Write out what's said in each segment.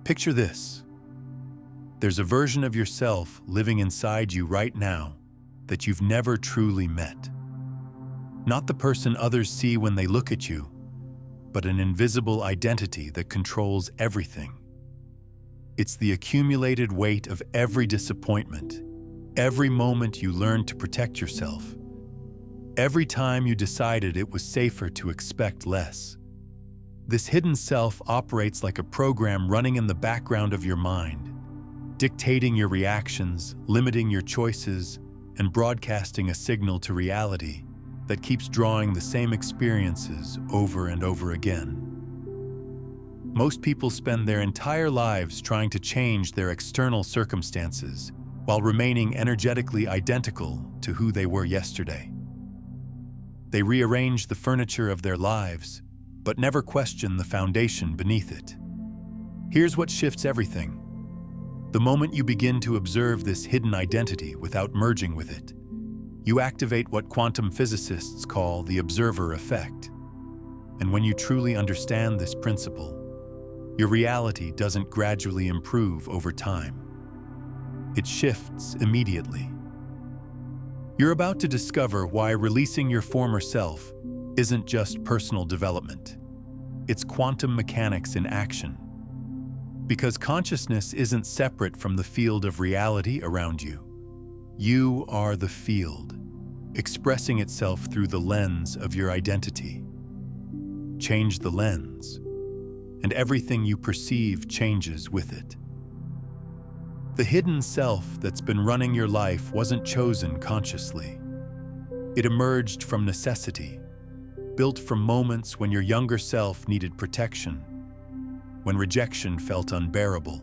Picture this. There's a version of yourself living inside you right now that you've never truly met. Not the person others see when they look at you, but an invisible identity that controls everything. It's the accumulated weight of every disappointment, every moment you learned to protect yourself, every time you decided it was safer to expect less. This hidden self operates like a program running in the background of your mind, dictating your reactions, limiting your choices, and broadcasting a signal to reality that keeps drawing the same experiences over and over again. Most people spend their entire lives trying to change their external circumstances while remaining energetically identical to who they were yesterday. They rearrange the furniture of their lives, but never question the foundation beneath it. Here's what shifts everything. The moment you begin to observe this hidden identity without merging with it, you activate what quantum physicists call the observer effect. And when you truly understand this principle, your reality doesn't gradually improve over time. It shifts immediately. You're about to discover why releasing your former self isn't just personal development. It's quantum mechanics in action. Because consciousness isn't separate from the field of reality around you. You are the field, expressing itself through the lens of your identity. Change the lens, and everything you perceive changes with it. The hidden self that's been running your life wasn't chosen consciously. It emerged from necessity, built from moments when your younger self needed protection, when rejection felt unbearable,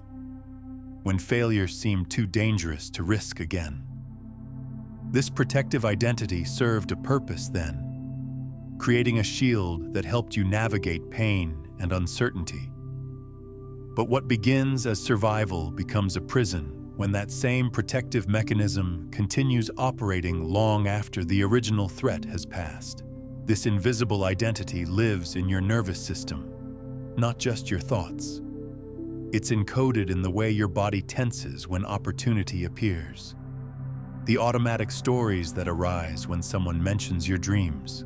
when failure seemed too dangerous to risk again. This protective identity served a purpose then, creating a shield that helped you navigate pain and uncertainty. But what begins as survival becomes a prison when that same protective mechanism continues operating long after the original threat has passed. This invisible identity lives in your nervous system, not just your thoughts. It's encoded in the way your body tenses when opportunity appears. The automatic stories that arise when someone mentions your dreams.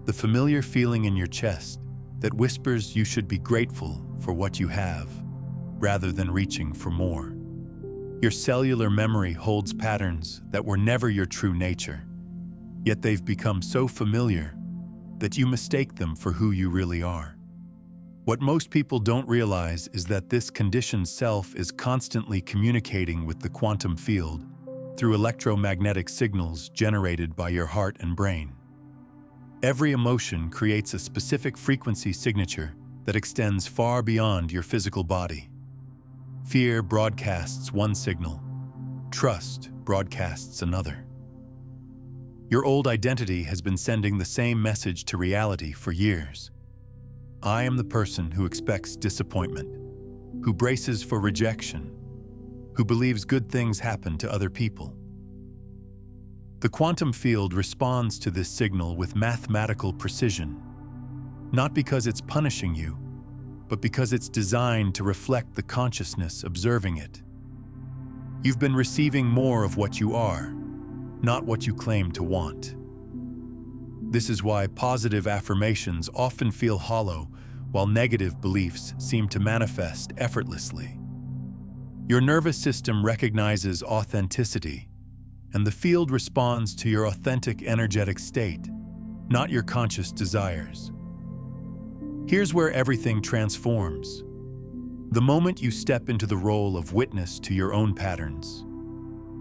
The familiar feeling in your chest that whispers you should be grateful for what you have, rather than reaching for more. Your cellular memory holds patterns that were never your true nature, yet they've become so familiar that you mistake them for who you really are. What most people don't realize is that this conditioned self is constantly communicating with the quantum field through electromagnetic signals generated by your heart and brain. Every emotion creates a specific frequency signature that extends far beyond your physical body. Fear broadcasts one signal, trust broadcasts another. Your old identity has been sending the same message to reality for years. I am the person who expects disappointment, who braces for rejection, who believes good things happen to other people. The quantum field responds to this signal with mathematical precision, not because it's punishing you, but because it's designed to reflect the consciousness observing it. You've been receiving more of what you are, not what you claim to want. This is why positive affirmations often feel hollow, while negative beliefs seem to manifest effortlessly. Your nervous system recognizes authenticity, and the field responds to your authentic energetic state, not your conscious desires. Here's where everything transforms. The moment you step into the role of witness to your own patterns,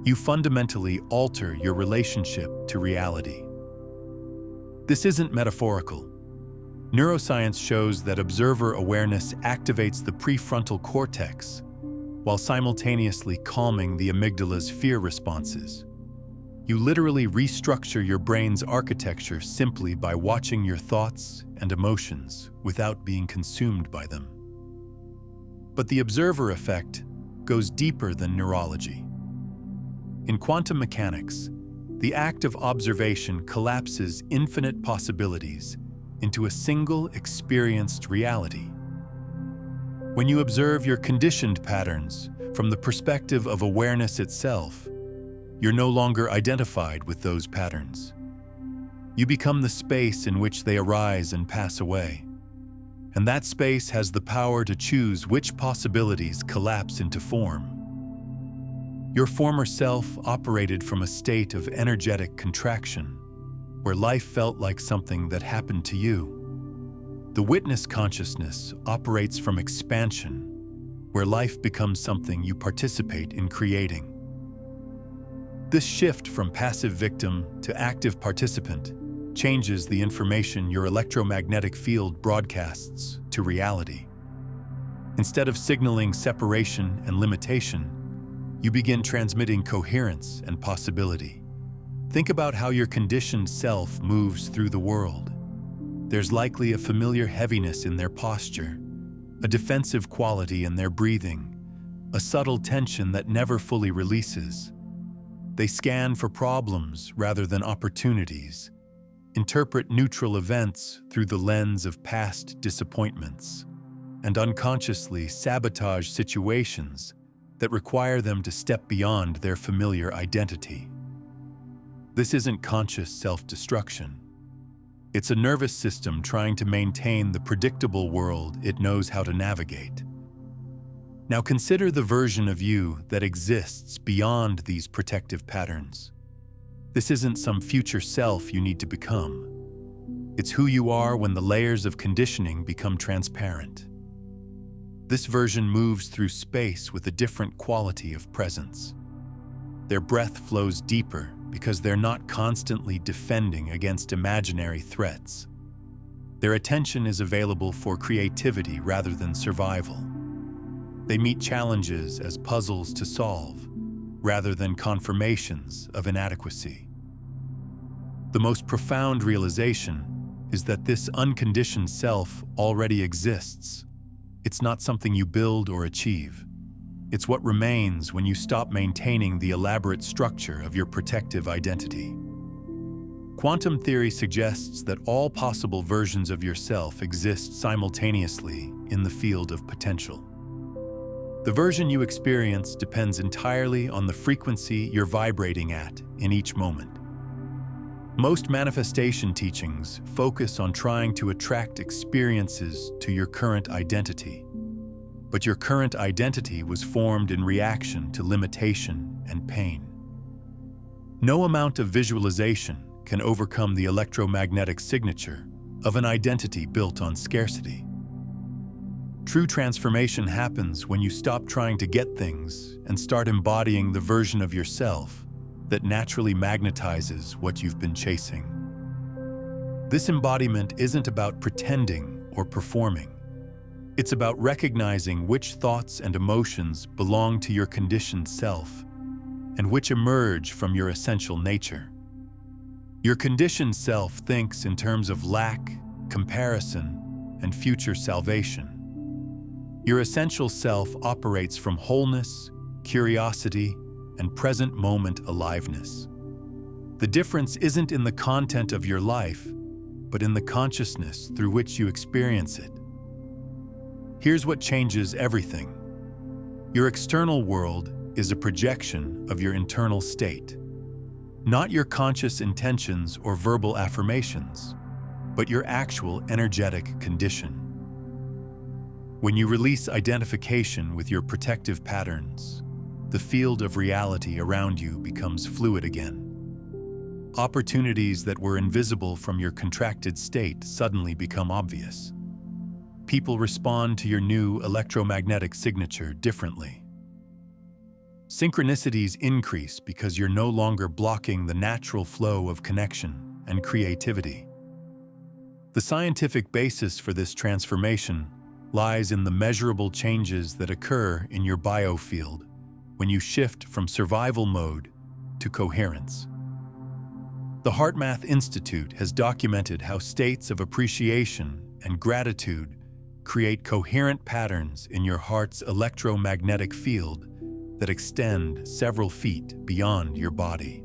you fundamentally alter your relationship to reality. This isn't metaphorical. Neuroscience shows that observer awareness activates the prefrontal cortex while simultaneously calming the amygdala's fear responses. You literally restructure your brain's architecture simply by watching your thoughts and emotions without being consumed by them. But the observer effect goes deeper than neurology. In quantum mechanics, the act of observation collapses infinite possibilities into a single experienced reality. When you observe your conditioned patterns from the perspective of awareness itself, you're no longer identified with those patterns. You become the space in which they arise and pass away. And that space has the power to choose which possibilities collapse into form. Your former self operated from a state of energetic contraction, where life felt like something that happened to you. The witness consciousness operates from expansion, where life becomes something you participate in creating. This shift from passive victim to active participant changes the information your electromagnetic field broadcasts to reality. Instead of signaling separation and limitation, you begin transmitting coherence and possibility. Think about how your conditioned self moves through the world. There's likely a familiar heaviness in their posture, a defensive quality in their breathing, a subtle tension that never fully releases. They scan for problems rather than opportunities, interpret neutral events through the lens of past disappointments, and unconsciously sabotage situations that require them to step beyond their familiar identity. This isn't conscious self-destruction. It's a nervous system trying to maintain the predictable world it knows how to navigate. Now consider the version of you that exists beyond these protective patterns. This isn't some future self you need to become. It's who you are when the layers of conditioning become transparent. This version moves through space with a different quality of presence. Their breath flows deeper because they're not constantly defending against imaginary threats. Their attention is available for creativity rather than survival. They meet challenges as puzzles to solve, rather than confirmations of inadequacy. The most profound realization is that this unconditioned self already exists. It's not something you build or achieve. It's what remains when you stop maintaining the elaborate structure of your protective identity. Quantum theory suggests that all possible versions of yourself exist simultaneously in the field of potential. The version you experience depends entirely on the frequency you're vibrating at in each moment. Most manifestation teachings focus on trying to attract experiences to your current identity. But your current identity was formed in reaction to limitation and pain. No amount of visualization can overcome the electromagnetic signature of an identity built on scarcity. True transformation happens when you stop trying to get things and start embodying the version of yourself that naturally magnetizes what you've been chasing. This embodiment isn't about pretending or performing. It's about recognizing which thoughts and emotions belong to your conditioned self and which emerge from your essential nature. Your conditioned self thinks in terms of lack, comparison, and future salvation. Your essential self operates from wholeness, curiosity, and present moment aliveness. The difference isn't in the content of your life, but in the consciousness through which you experience it. Here's what changes everything. Your external world is a projection of your internal state, not your conscious intentions or verbal affirmations, but your actual energetic condition. When you release identification with your protective patterns, the field of reality around you becomes fluid again. Opportunities that were invisible from your contracted state suddenly become obvious. People respond to your new electromagnetic signature differently. Synchronicities increase because you're no longer blocking the natural flow of connection and creativity. The scientific basis for this transformation lies in the measurable changes that occur in your biofield when you shift from survival mode to coherence. The HeartMath Institute has documented how states of appreciation and gratitude create coherent patterns in your heart's electromagnetic field that extend several feet beyond your body.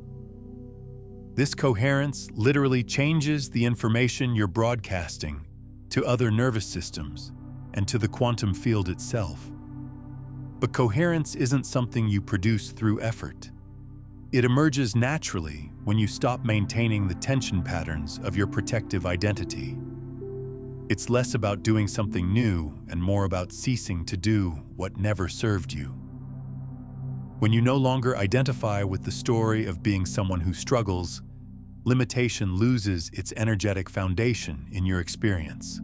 This coherence literally changes the information you're broadcasting to other nervous systems and to the quantum field itself. But coherence isn't something you produce through effort. It emerges naturally when you stop maintaining the tension patterns of your protective identity. It's less about doing something new and more about ceasing to do what never served you. When you no longer identify with the story of being someone who struggles, limitation loses its energetic foundation in your experience.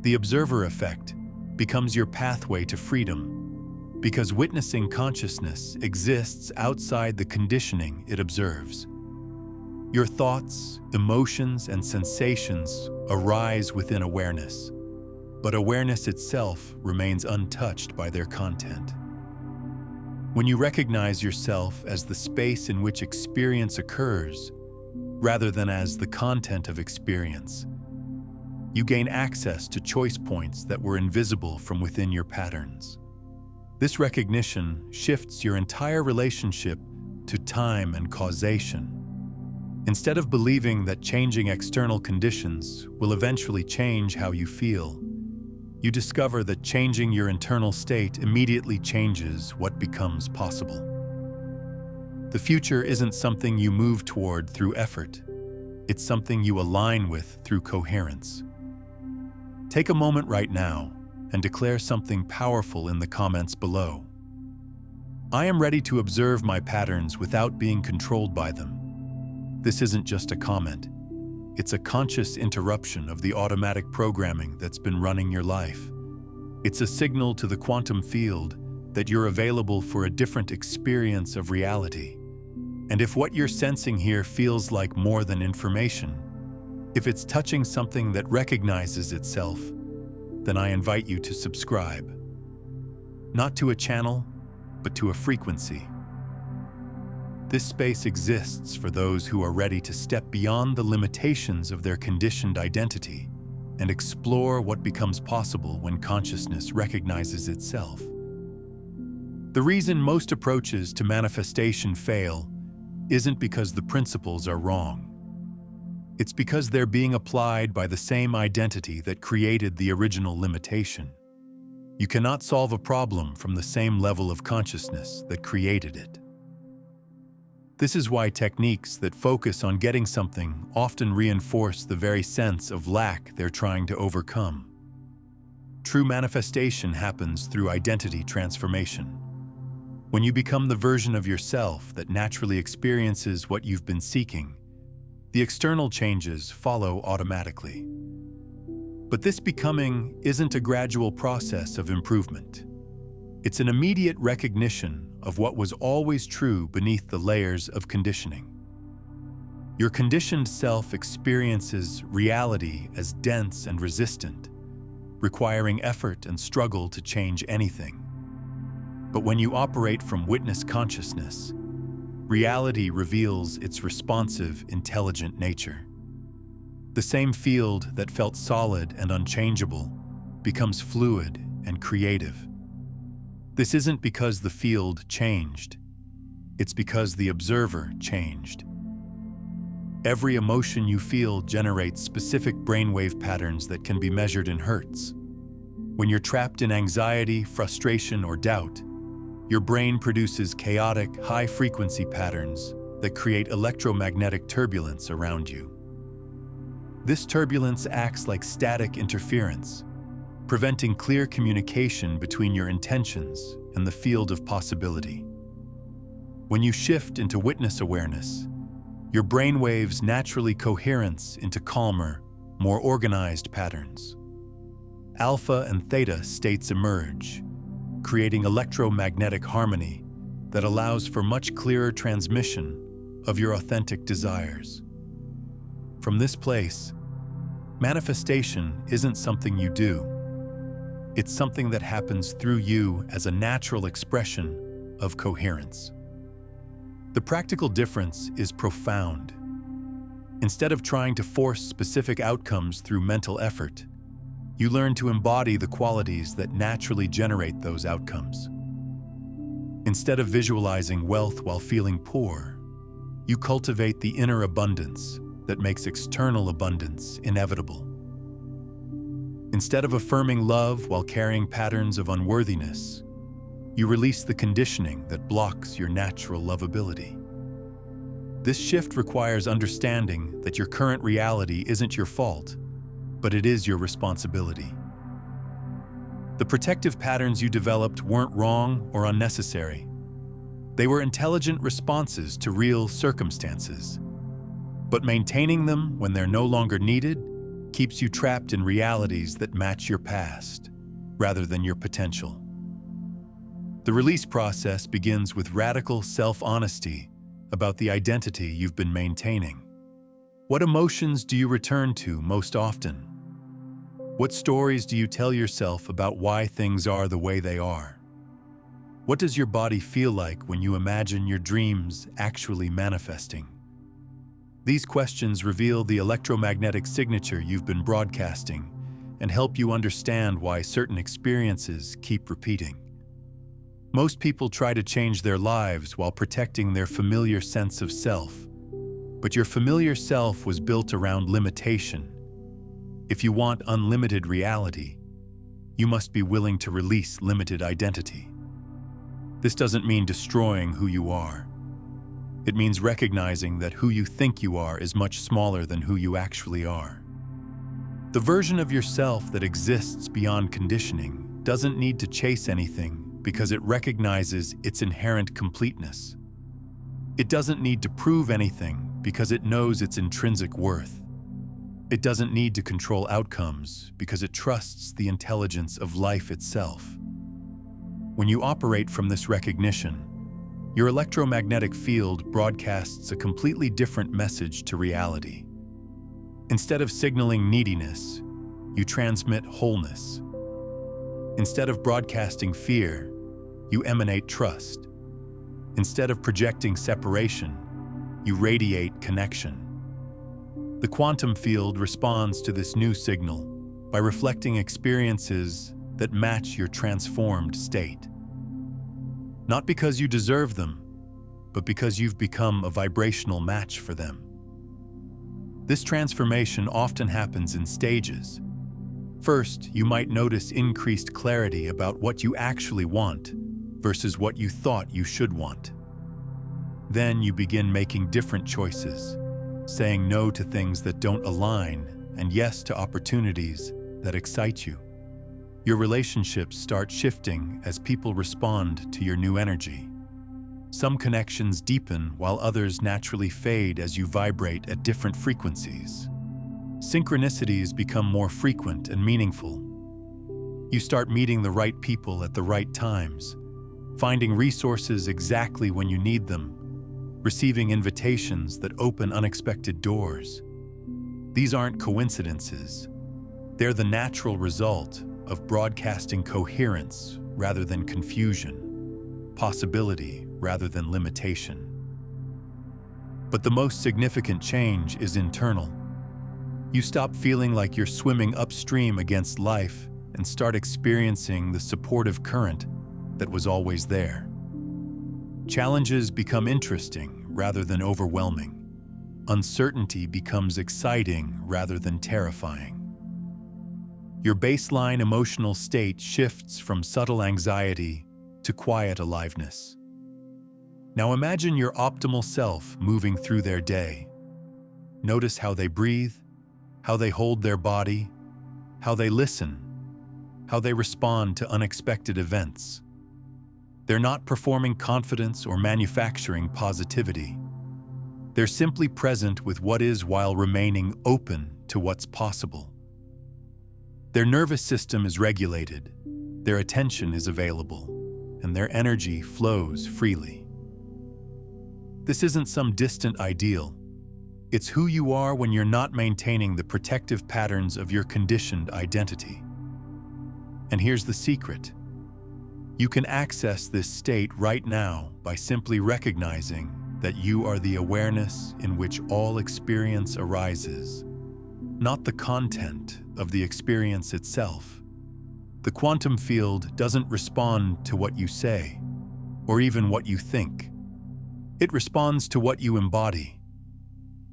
The observer effect becomes your pathway to freedom, because witnessing consciousness exists outside the conditioning it observes. Your thoughts, emotions, and sensations arise within awareness, but awareness itself remains untouched by their content. When you recognize yourself as the space in which experience occurs, rather than as the content of experience, you gain access to choice points that were invisible from within your patterns. This recognition shifts your entire relationship to time and causation. Instead of believing that changing external conditions will eventually change how you feel, you discover that changing your internal state immediately changes what becomes possible. The future isn't something you move toward through effort. It's something you align with through coherence. Take a moment right now and declare something powerful in the comments below. I am ready to observe my patterns without being controlled by them. This isn't just a comment. It's a conscious interruption of the automatic programming that's been running your life. It's a signal to the quantum field that you're available for a different experience of reality. And if what you're sensing here feels like more than information, if it's touching something that recognizes itself, then I invite you to subscribe. Not to a channel, but to a frequency. This space exists for those who are ready to step beyond the limitations of their conditioned identity and explore what becomes possible when consciousness recognizes itself. The reason most approaches to manifestation fail isn't because the principles are wrong. It's because they're being applied by the same identity that created the original limitation. You cannot solve a problem from the same level of consciousness that created it. This is why techniques that focus on getting something often reinforce the very sense of lack they're trying to overcome. True manifestation happens through identity transformation. When you become the version of yourself that naturally experiences what you've been seeking, the external changes follow automatically. But this becoming isn't a gradual process of improvement. It's an immediate recognition of what was always true beneath the layers of conditioning. Your conditioned self experiences reality as dense and resistant, requiring effort and struggle to change anything. But when you operate from witness consciousness, reality reveals its responsive, intelligent nature. The same field that felt solid and unchangeable becomes fluid and creative. This isn't because the field changed. It's because the observer changed. Every emotion you feel generates specific brainwave patterns that can be measured in hertz. When you're trapped in anxiety, frustration, or doubt, your brain produces chaotic, high-frequency patterns that create electromagnetic turbulence around you. This turbulence acts like static interference, preventing clear communication between your intentions and the field of possibility. When you shift into witness awareness, your brainwaves naturally coherence into calmer, more organized patterns. Alpha and theta states emerge, creating electromagnetic harmony that allows for much clearer transmission of your authentic desires. From this place, manifestation isn't something you do. It's something that happens through you as a natural expression of coherence. The practical difference is profound. Instead of trying to force specific outcomes through mental effort, you learn to embody the qualities that naturally generate those outcomes. Instead of visualizing wealth while feeling poor, you cultivate the inner abundance that makes external abundance inevitable. Instead of affirming love while carrying patterns of unworthiness, you release the conditioning that blocks your natural lovability. This shift requires understanding that your current reality isn't your fault, but it is your responsibility. The protective patterns you developed weren't wrong or unnecessary. They were intelligent responses to real circumstances. But maintaining them when they're no longer needed keeps you trapped in realities that match your past, rather than your potential. The release process begins with radical self-honesty about the identity you've been maintaining. What emotions do you return to most often? What stories do you tell yourself about why things are the way they are? What does your body feel like when you imagine your dreams actually manifesting? These questions reveal the electromagnetic signature you've been broadcasting and help you understand why certain experiences keep repeating. Most people try to change their lives while protecting their familiar sense of self. But your familiar self was built around limitation. If you want unlimited reality, you must be willing to release limited identity. This doesn't mean destroying who you are. It means recognizing that who you think you are is much smaller than who you actually are. The version of yourself that exists beyond conditioning doesn't need to chase anything because it recognizes its inherent completeness. It doesn't need to prove anything because it knows its intrinsic worth. It doesn't need to control outcomes because it trusts the intelligence of life itself. When you operate from this recognition, your electromagnetic field broadcasts a completely different message to reality. Instead of signaling neediness, you transmit wholeness. Instead of broadcasting fear, you emanate trust. Instead of projecting separation, you radiate connection. The quantum field responds to this new signal by reflecting experiences that match your transformed state. Not because you deserve them, but because you've become a vibrational match for them. This transformation often happens in stages. First, you might notice increased clarity about what you actually want versus what you thought you should want. Then you begin making different choices, saying no to things that don't align and yes to opportunities that excite you. Your relationships start shifting as people respond to your new energy. Some connections deepen while others naturally fade as you vibrate at different frequencies. Synchronicities become more frequent and meaningful. You start meeting the right people at the right times, finding resources exactly when you need them, receiving invitations that open unexpected doors. These aren't coincidences. They're the natural result of broadcasting coherence rather than confusion, possibility rather than limitation. But the most significant change is internal. You stop feeling like you're swimming upstream against life and start experiencing the supportive current that was always there. Challenges become interesting rather than overwhelming. Uncertainty becomes exciting rather than terrifying. Your baseline emotional state shifts from subtle anxiety to quiet aliveness. Now imagine your optimal self moving through their day. Notice how they breathe, how they hold their body, how they listen, how they respond to unexpected events. They're not performing confidence or manufacturing positivity. They're simply present with what is while remaining open to what's possible. Their nervous system is regulated, their attention is available, and their energy flows freely. This isn't some distant ideal. It's who you are when you're not maintaining the protective patterns of your conditioned identity. And here's the secret. You can access this state right now by simply recognizing that you are the awareness in which all experience arises, not the content of the experience itself. The quantum field doesn't respond to what you say, or even what you think. It responds to what you embody.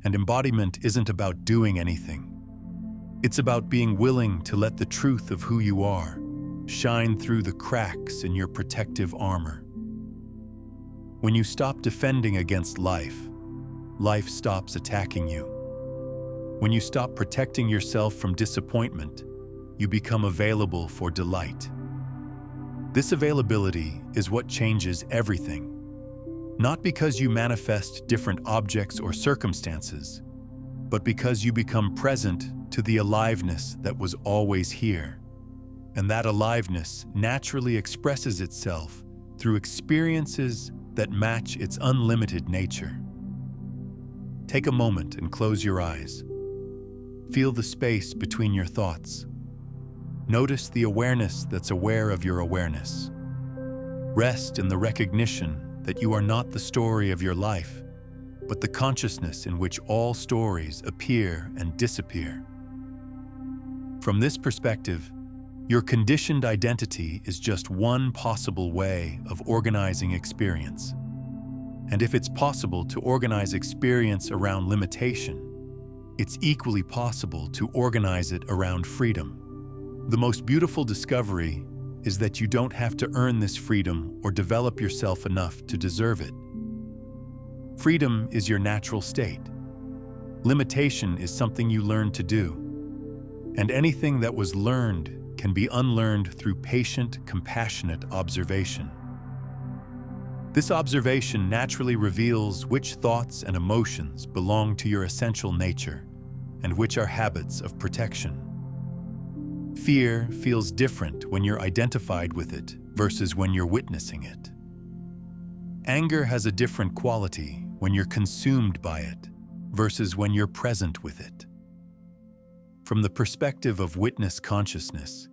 And embodiment isn't about doing anything. It's about being willing to let the truth of who you are shine through the cracks in your protective armor. When you stop defending against life, life stops attacking you. When you stop protecting yourself from disappointment, you become available for delight. This availability is what changes everything. Not because you manifest different objects or circumstances, but because you become present to the aliveness that was always here. And that aliveness naturally expresses itself through experiences that match its unlimited nature. Take a moment and close your eyes. Feel the space between your thoughts. Notice the awareness that's aware of your awareness. Rest in the recognition that you are not the story of your life, but the consciousness in which all stories appear and disappear. From this perspective, your conditioned identity is just one possible way of organizing experience. And if it's possible to organize experience around limitation, it's equally possible to organize it around freedom. The most beautiful discovery is that you don't have to earn this freedom or develop yourself enough to deserve it. Freedom is your natural state. Limitation is something you learn to do. And anything that was learned can be unlearned through patient, compassionate observation. This observation naturally reveals which thoughts and emotions belong to your essential nature and which are habits of protection. Fear feels different when you're identified with it versus when you're witnessing it. Anger has a different quality when you're consumed by it versus when you're present with it. From the perspective of witness consciousness,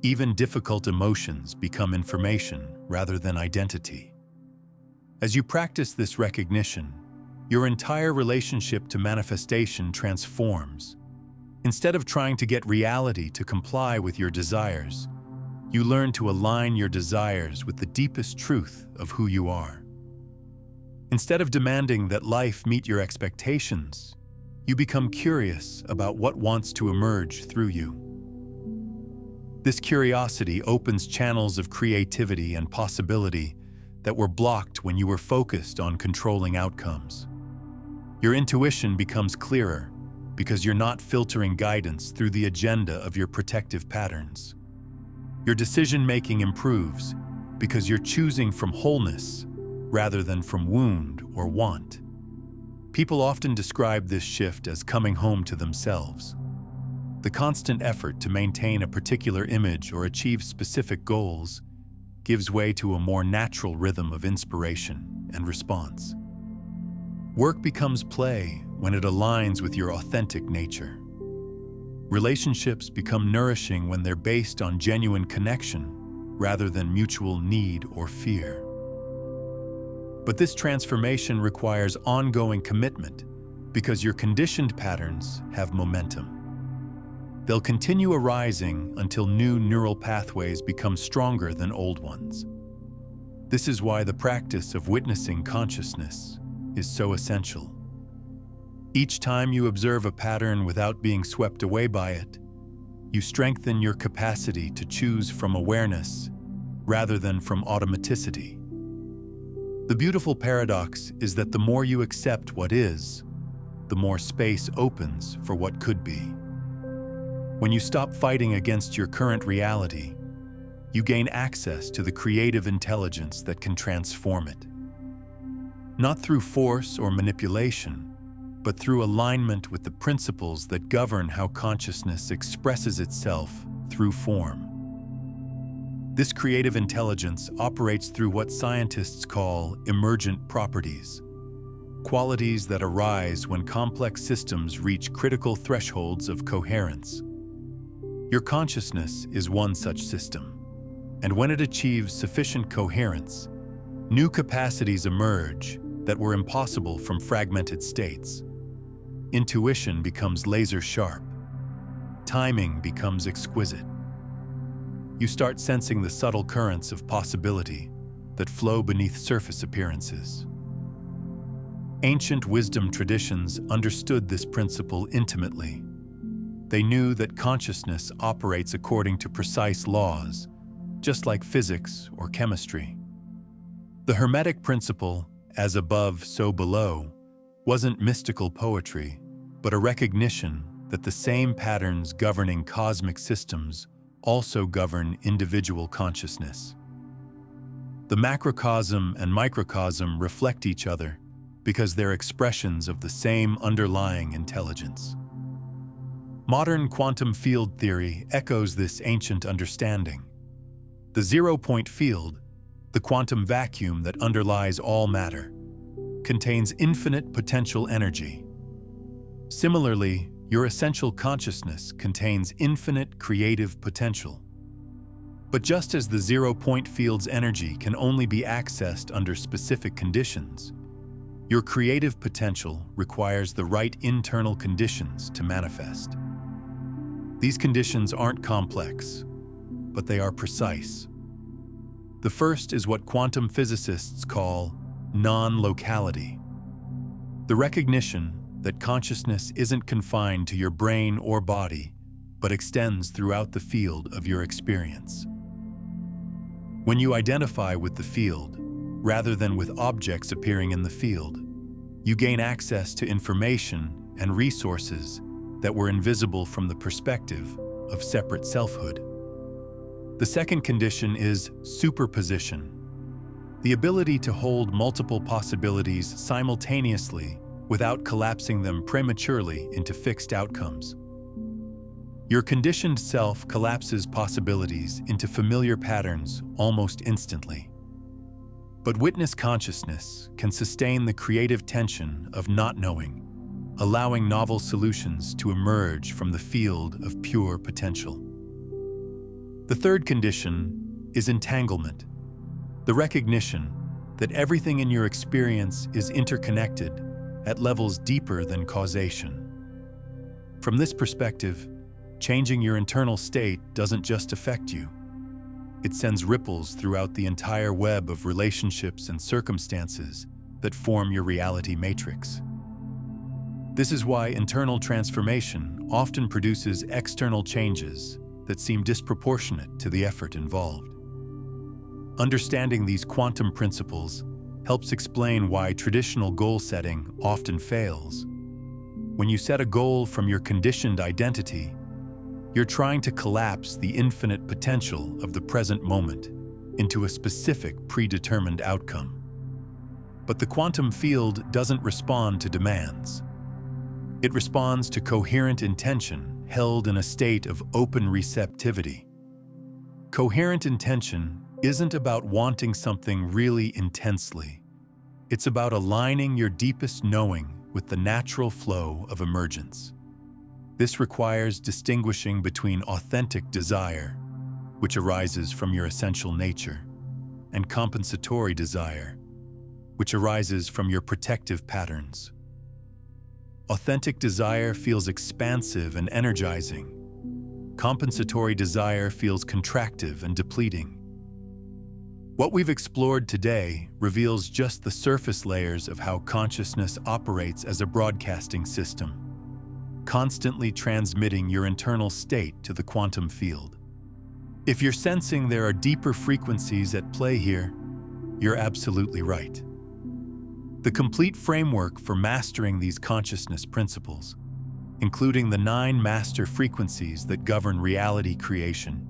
even difficult emotions become information rather than identity. As you practice this recognition, your entire relationship to manifestation transforms. Instead of trying to get reality to comply with your desires, you learn to align your desires with the deepest truth of who you are. Instead of demanding that life meet your expectations, you become curious about what wants to emerge through you. This curiosity opens channels of creativity and possibility that were blocked when you were focused on controlling outcomes. Your intuition becomes clearer because you're not filtering guidance through the agenda of your protective patterns. Your decision-making improves because you're choosing from wholeness rather than from wound or want. People often describe this shift as coming home to themselves. The constant effort to maintain a particular image or achieve specific goals gives way to a more natural rhythm of inspiration and response. Work becomes play when it aligns with your authentic nature. Relationships become nourishing when they're based on genuine connection rather than mutual need or fear. But this transformation requires ongoing commitment because your conditioned patterns have momentum. They'll continue arising until new neural pathways become stronger than old ones. This is why the practice of witnessing consciousness is so essential. Each time you observe a pattern without being swept away by it, you strengthen your capacity to choose from awareness rather than from automaticity. The beautiful paradox is that the more you accept what is, the more space opens for what could be. When you stop fighting against your current reality, you gain access to the creative intelligence that can transform it. Not through force or manipulation, but through alignment with the principles that govern how consciousness expresses itself through form. This creative intelligence operates through what scientists call emergent properties, qualities that arise when complex systems reach critical thresholds of coherence. Your consciousness is one such system, and when it achieves sufficient coherence, new capacities emerge that were impossible from fragmented states. Intuition becomes laser-sharp. Timing becomes exquisite. You start sensing the subtle currents of possibility that flow beneath surface appearances. Ancient wisdom traditions understood this principle intimately. They knew that consciousness operates according to precise laws, just like physics or chemistry. The Hermetic principle, as above, so below, wasn't mystical poetry, but a recognition that the same patterns governing cosmic systems also govern individual consciousness. The macrocosm and microcosm reflect each other because they're expressions of the same underlying intelligence. Modern quantum field theory echoes this ancient understanding. The zero-point field, the quantum vacuum that underlies all matter, contains infinite potential energy. Similarly, your essential consciousness contains infinite creative potential. But just as the zero-point field's energy can only be accessed under specific conditions, your creative potential requires the right internal conditions to manifest. These conditions aren't complex, but they are precise. The first is what quantum physicists call non-locality. The recognition that consciousness isn't confined to your brain or body, but extends throughout the field of your experience. When you identify with the field, rather than with objects appearing in the field, you gain access to information and resources that were invisible from the perspective of separate selfhood. The second condition is superposition, the ability to hold multiple possibilities simultaneously without collapsing them prematurely into fixed outcomes. Your conditioned self collapses possibilities into familiar patterns almost instantly. But witness consciousness can sustain the creative tension of not knowing, allowing novel solutions to emerge from the field of pure potential. The third condition is entanglement, the recognition that everything in your experience is interconnected at levels deeper than causation. From this perspective, changing your internal state doesn't just affect you. It sends ripples throughout the entire web of relationships and circumstances that form your reality matrix. This is why internal transformation often produces external changes that seem disproportionate to the effort involved. Understanding these quantum principles helps explain why traditional goal setting often fails. When you set a goal from your conditioned identity, you're trying to collapse the infinite potential of the present moment into a specific predetermined outcome. But the quantum field doesn't respond to demands. It responds to coherent intention held in a state of open receptivity. Coherent intention isn't about wanting something really intensely. It's about aligning your deepest knowing with the natural flow of emergence. This requires distinguishing between authentic desire, which arises from your essential nature, and compensatory desire, which arises from your protective patterns. Authentic desire feels expansive and energizing. Compensatory desire feels contractive and depleting. What we've explored today reveals just the surface layers of how consciousness operates as a broadcasting system, constantly transmitting your internal state to the quantum field. If you're sensing there are deeper frequencies at play here, you're absolutely right. The complete framework for mastering these consciousness principles, including the 9 master frequencies that govern reality creation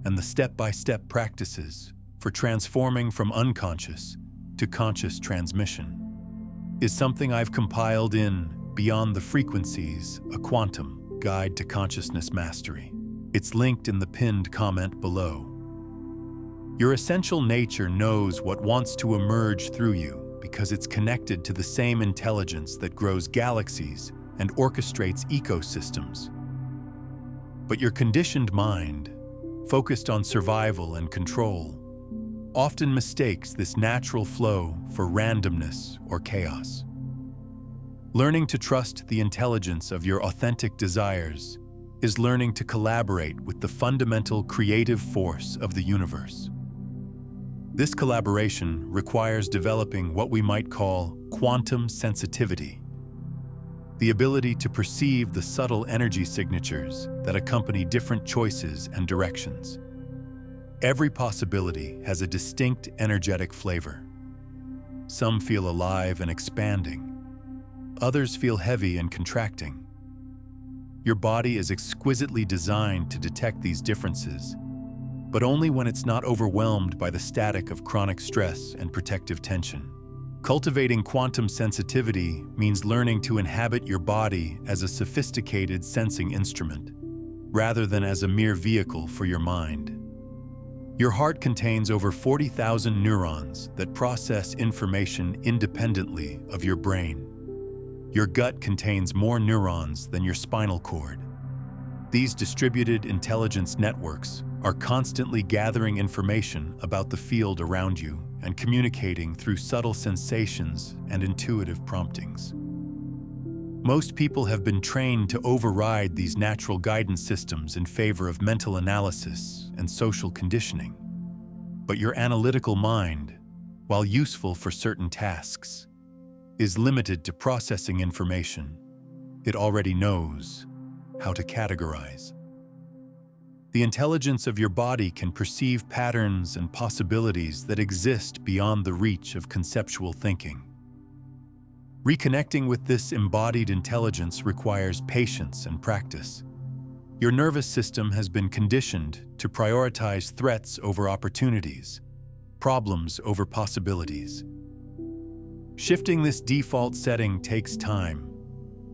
and the step-by-step practices for transforming from unconscious to conscious transmission, is something I've compiled in Beyond the Frequencies, a Quantum Guide to Consciousness Mastery. It's linked in the pinned comment below. Your essential nature knows what wants to emerge through you because it's connected to the same intelligence that grows galaxies and orchestrates ecosystems. But your conditioned mind, focused on survival and control, often mistakes this natural flow for randomness or chaos. Learning to trust the intelligence of your authentic desires is learning to collaborate with the fundamental creative force of the universe. This collaboration requires developing what we might call quantum sensitivity. the ability to perceive the subtle energy signatures that accompany different choices and directions. Every possibility has a distinct energetic flavor. Some feel alive and expanding. Others feel heavy and contracting. Your body is exquisitely designed to detect these differences, but only when it's not overwhelmed by the static of chronic stress and protective tension. Cultivating quantum sensitivity means learning to inhabit your body as a sophisticated sensing instrument, rather than as a mere vehicle for your mind. Your heart contains over 40,000 neurons that process information independently of your brain. Your gut contains more neurons than your spinal cord. These distributed intelligence networks are constantly gathering information about the field around you and communicating through subtle sensations and intuitive promptings. Most people have been trained to override these natural guidance systems in favor of mental analysis and social conditioning. But your analytical mind, while useful for certain tasks, is limited to processing information it already knows how to categorize. The intelligence of your body can perceive patterns and possibilities that exist beyond the reach of conceptual thinking. Reconnecting with this embodied intelligence requires patience and practice. Your nervous system has been conditioned to prioritize threats over opportunities, problems over possibilities. Shifting this default setting takes time,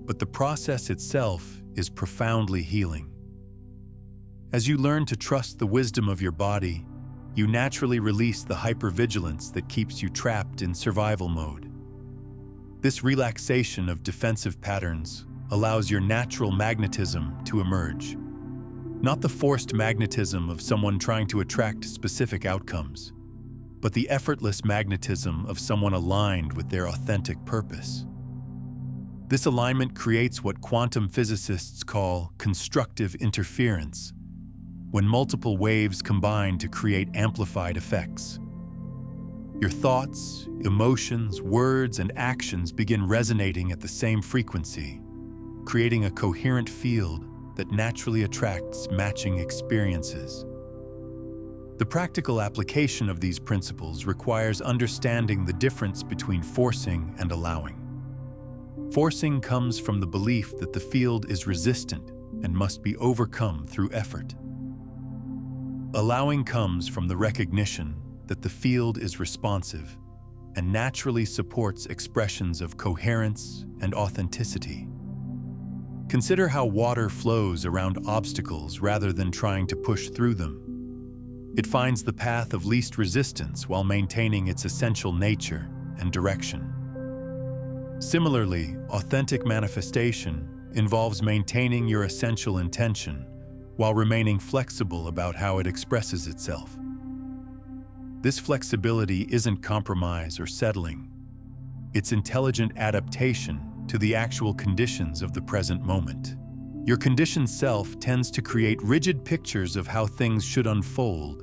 but the process itself is profoundly healing. As you learn to trust the wisdom of your body, you naturally release the hypervigilance that keeps you trapped in survival mode. This relaxation of defensive patterns allows your natural magnetism to emerge. Not the forced magnetism of someone trying to attract specific outcomes, but the effortless magnetism of someone aligned with their authentic purpose. This alignment creates what quantum physicists call constructive interference, when multiple waves combine to create amplified effects. Your thoughts, emotions, words, and actions begin resonating at the same frequency, creating a coherent field that naturally attracts matching experiences. The practical application of these principles requires understanding the difference between forcing and allowing. Forcing comes from the belief that the field is resistant and must be overcome through effort. Allowing comes from the recognition that the field is responsive and naturally supports expressions of coherence and authenticity. Consider how water flows around obstacles rather than trying to push through them. It finds the path of least resistance while maintaining its essential nature and direction. Similarly, authentic manifestation involves maintaining your essential intention while remaining flexible about how it expresses itself. This flexibility isn't compromise or settling. It's intelligent adaptation to the actual conditions of the present moment. Your conditioned self tends to create rigid pictures of how things should unfold,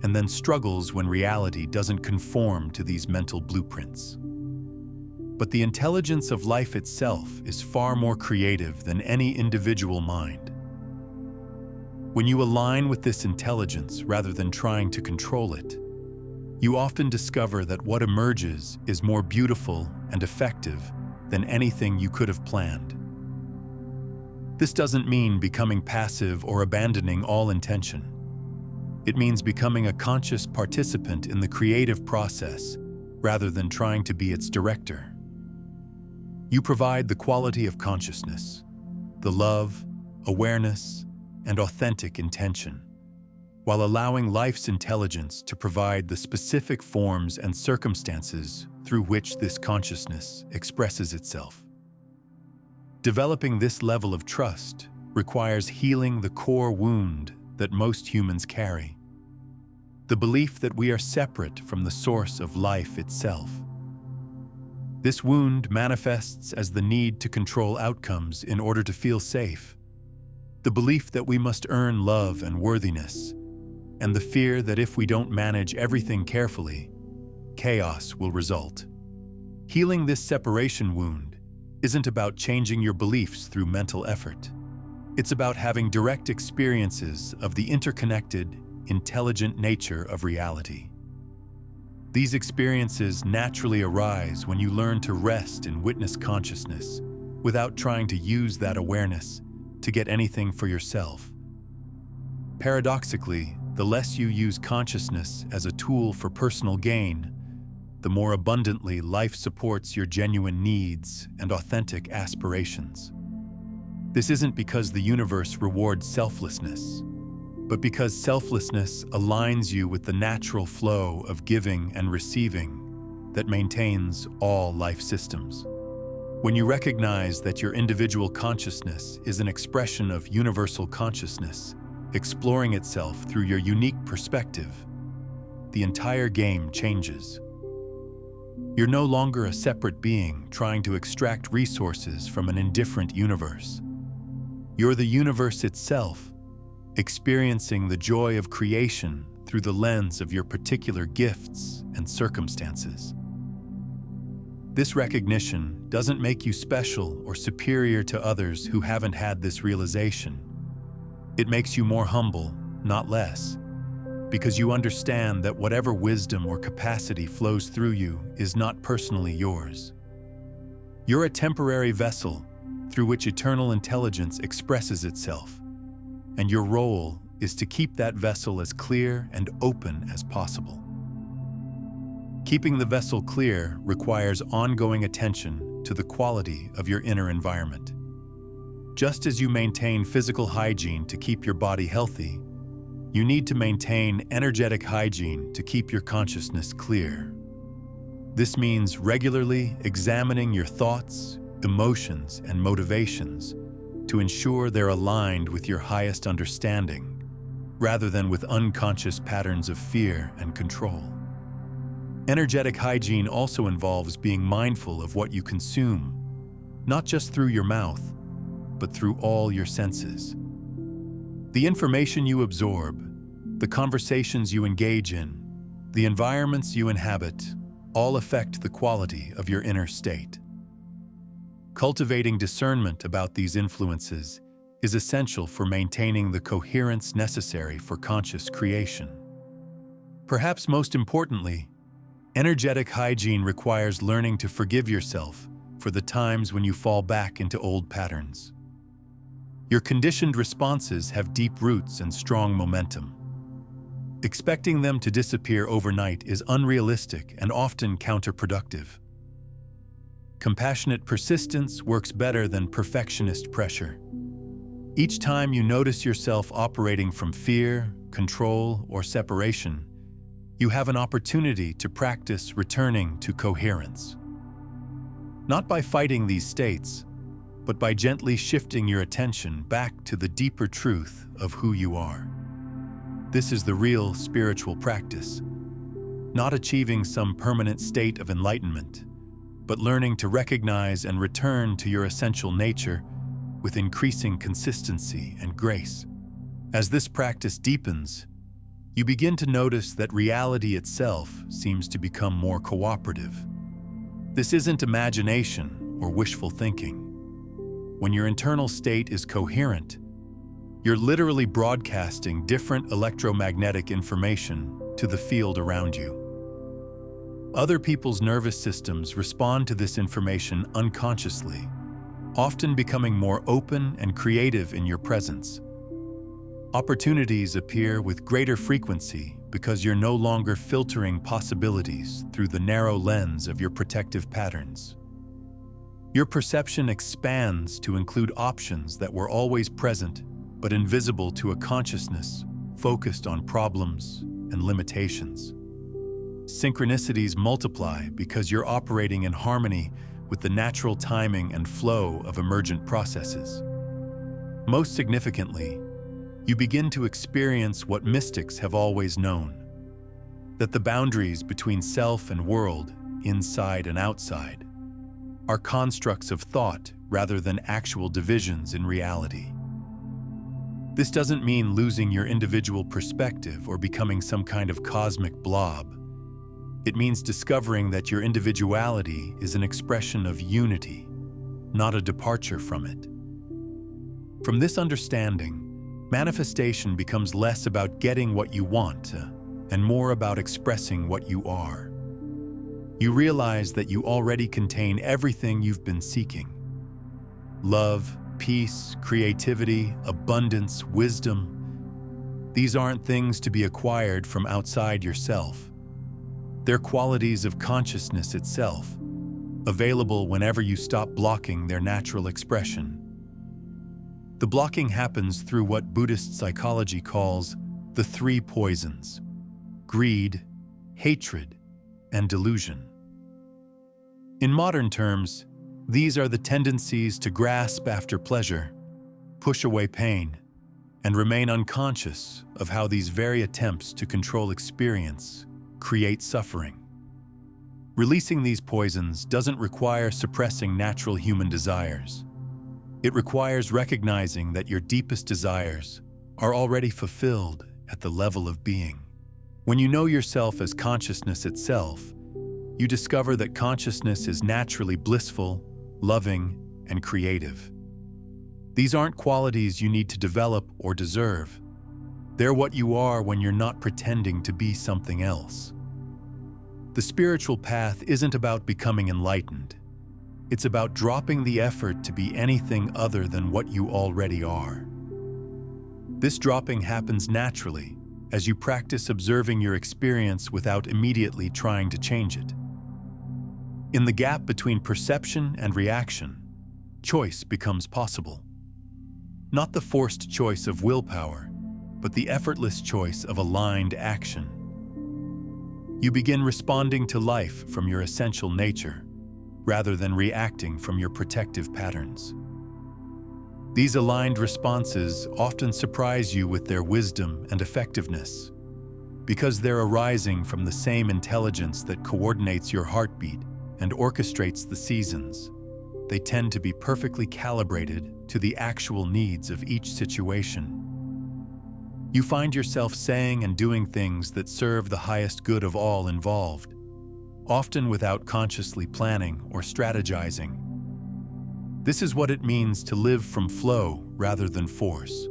and then struggles when reality doesn't conform to these mental blueprints. But the intelligence of life itself is far more creative than any individual mind. When you align with this intelligence rather than trying to control it, you often discover that what emerges is more beautiful and effective than anything you could have planned. This doesn't mean becoming passive or abandoning all intention. It means becoming a conscious participant in the creative process rather than trying to be its director. You provide the quality of consciousness, the love, awareness, and authentic intention, while allowing life's intelligence to provide the specific forms and circumstances through which this consciousness expresses itself. Developing this level of trust requires healing the core wound that most humans carry, the belief that we are separate from the source of life itself. This wound manifests as the need to control outcomes in order to feel safe, the belief that we must earn love and worthiness, and the fear that if we don't manage everything carefully, chaos will result. Healing this separation wound isn't about changing your beliefs through mental effort. It's about having direct experiences of the interconnected, intelligent nature of reality. These experiences naturally arise when you learn to rest in witness consciousness without trying to use that awareness to get anything for yourself. Paradoxically, the less you use consciousness as a tool for personal gain, the more abundantly life supports your genuine needs and authentic aspirations. This isn't because the universe rewards selflessness, but because selflessness aligns you with the natural flow of giving and receiving that maintains all life systems. When you recognize that your individual consciousness is an expression of universal consciousness, exploring itself through your unique perspective, the entire game changes. You're no longer a separate being trying to extract resources from an indifferent universe. You're the universe itself, experiencing the joy of creation through the lens of your particular gifts and circumstances. This recognition doesn't make you special or superior to others who haven't had this realization. It makes you more humble, not less, because you understand that whatever wisdom or capacity flows through you is not personally yours. You're a temporary vessel through which eternal intelligence expresses itself, and your role is to keep that vessel as clear and open as possible. Keeping the vessel clear requires ongoing attention to the quality of your inner environment. Just as you maintain physical hygiene to keep your body healthy, you need to maintain energetic hygiene to keep your consciousness clear. This means regularly examining your thoughts, emotions, and motivations to ensure they're aligned with your highest understanding, rather than with unconscious patterns of fear and control. Energetic hygiene also involves being mindful of what you consume, not just through your mouth, but through all your senses. The information you absorb, the conversations you engage in, the environments you inhabit, all affect the quality of your inner state. Cultivating discernment about these influences is essential for maintaining the coherence necessary for conscious creation. Perhaps most importantly, energetic hygiene requires learning to forgive yourself for the times when you fall back into old patterns. Your conditioned responses have deep roots and strong momentum. Expecting them to disappear overnight is unrealistic and often counterproductive. Compassionate persistence works better than perfectionist pressure. Each time you notice yourself operating from fear, control, or separation, you have an opportunity to practice returning to coherence. Not by fighting these states, but by gently shifting your attention back to the deeper truth of who you are. This is the real spiritual practice, not achieving some permanent state of enlightenment, but learning to recognize and return to your essential nature with increasing consistency and grace. As this practice deepens, you begin to notice that reality itself seems to become more cooperative. This isn't imagination or wishful thinking. When your internal state is coherent, you're literally broadcasting different electromagnetic information to the field around you. Other people's nervous systems respond to this information unconsciously, often becoming more open and creative in your presence. Opportunities appear with greater frequency because you're no longer filtering possibilities through the narrow lens of your protective patterns. Your perception expands to include options that were always present but invisible to a consciousness focused on problems and limitations. Synchronicities multiply because you're operating in harmony with the natural timing and flow of emergent processes. Most significantly, you begin to experience what mystics have always known: that the boundaries between self and world, inside and outside, are constructs of thought rather than actual divisions in reality. This doesn't mean losing your individual perspective or becoming some kind of cosmic blob. It means discovering that your individuality is an expression of unity, not a departure from it. From this understanding, manifestation becomes less about getting what you want and more about expressing what you are. You realize that you already contain everything you've been seeking. Love, peace, creativity, abundance, wisdom. These aren't things to be acquired from outside yourself. They're qualities of consciousness itself, available whenever you stop blocking their natural expression. The blocking happens through what Buddhist psychology calls the three poisons: greed, hatred, and delusion. In modern terms, these are the tendencies to grasp after pleasure, push away pain, and remain unconscious of how these very attempts to control experience create suffering. Releasing these poisons doesn't require suppressing natural human desires. It requires recognizing that your deepest desires are already fulfilled at the level of being. When you know yourself as consciousness itself, you discover that consciousness is naturally blissful, loving, and creative. These aren't qualities you need to develop or deserve. They're what you are when you're not pretending to be something else. The spiritual path isn't about becoming enlightened. It's about dropping the effort to be anything other than what you already are. This dropping happens naturally as you practice observing your experience without immediately trying to change it. In the gap between perception and reaction, choice becomes possible. Not the forced choice of willpower, but the effortless choice of aligned action. You begin responding to life from your essential nature, rather than reacting from your protective patterns. These aligned responses often surprise you with their wisdom and effectiveness, because they're arising from the same intelligence that coordinates your heartbeat and orchestrates the seasons. They tend to be perfectly calibrated to the actual needs of each situation. You find yourself saying and doing things that serve the highest good of all involved, often without consciously planning or strategizing. This is what it means to live from flow rather than force.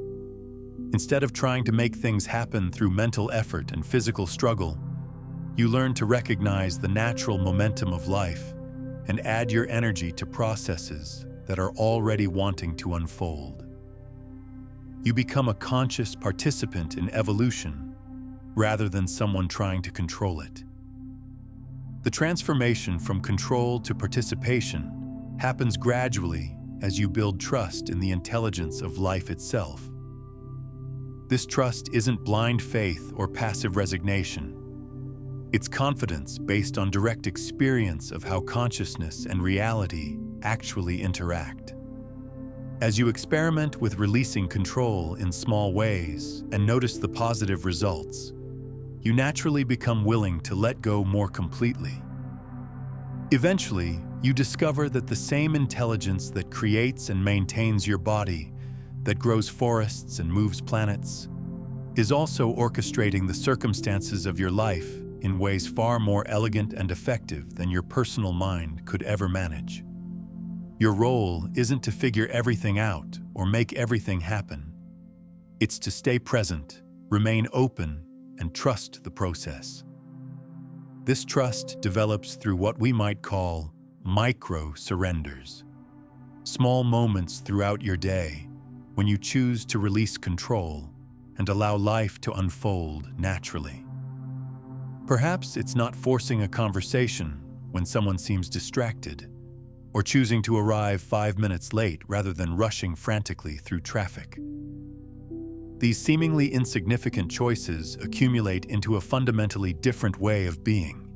Instead of trying to make things happen through mental effort and physical struggle, you learn to recognize the natural momentum of life and add your energy to processes that are already wanting to unfold. You become a conscious participant in evolution rather than someone trying to control it. The transformation from control to participation happens gradually as you build trust in the intelligence of life itself. This trust isn't blind faith or passive resignation. It's confidence based on direct experience of how consciousness and reality actually interact. As you experiment with releasing control in small ways and notice the positive results, you naturally become willing to let go more completely. Eventually, you discover that the same intelligence that creates and maintains your body, that grows forests and moves planets, is also orchestrating the circumstances of your life in ways far more elegant and effective than your personal mind could ever manage. Your role isn't to figure everything out or make everything happen. It's to stay present, remain open, and trust the process. This trust develops through what we might call micro-surrenders. Small moments throughout your day when you choose to release control and allow life to unfold naturally. Perhaps it's not forcing a conversation when someone seems distracted, or choosing to arrive 5 minutes late rather than rushing frantically through traffic. These seemingly insignificant choices accumulate into a fundamentally different way of being.